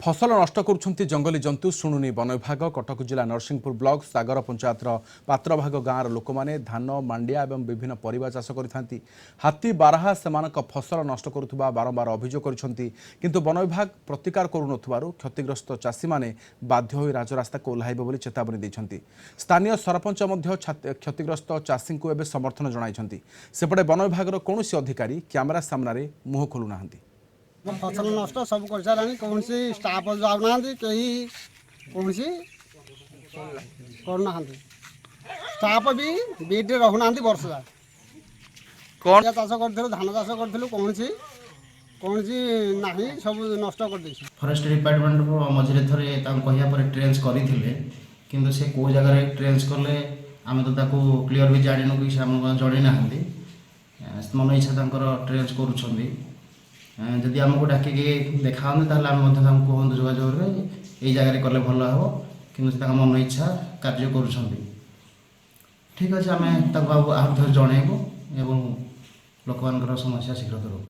फसल नष्ट करुछंती जंगली जंतु शुणुनी वन विभाग कटक जिला नरसिंहपुर ब्लॉक सागर पंचायतर पात्रभाग गाँव लोक मैंने धान मांडिया और विभिन्न परिवा चाष करथांती। हाथी बारहा सेमानक फसल नष्ट करुथुबा बारंबार अभियोग करछंती, किंतु वन विभाग प्रतिकार करुनथुबारु क्षतिग्रस्त चाषी माने बाध्य होई राजरास्ता को ओह्लाइबे बोली चेतावनी दैछंती। स्थानीय सरपंच मध्य क्षतिग्रस्त चाषी को एबे समर्थन जणाइछंती। सेपटे वन विभागर कौनसी अधिकारी कैमरा सामने मुह खोलु नाहंती। फसल नष्ट सब कर सारे कौन सी स्टाफ जाऊना कहीं कौन सी करना स्टाफ भी बीट रहूना वर्ष जा कौन चाष कर धान चाष करूँ कौन सी ना सब नष्ट कर फॉरेस्ट डिपार्टमेंट को मझे थे कहपर ट्रेंच करते कि से कौ जगार ट्रेंच कले आम तो क्लीयर भी जानू कि जन ना मन इच्छा ट्रेंच करुँच जदि आमको डाकिक देखा कहते कहतु जोगाजोग ये जगह कले भल हे कि मन इच्छा कार्य कर ठीक अच्छे आम आहरी जनइबू और लोक समस्या शीघ्र करूँ।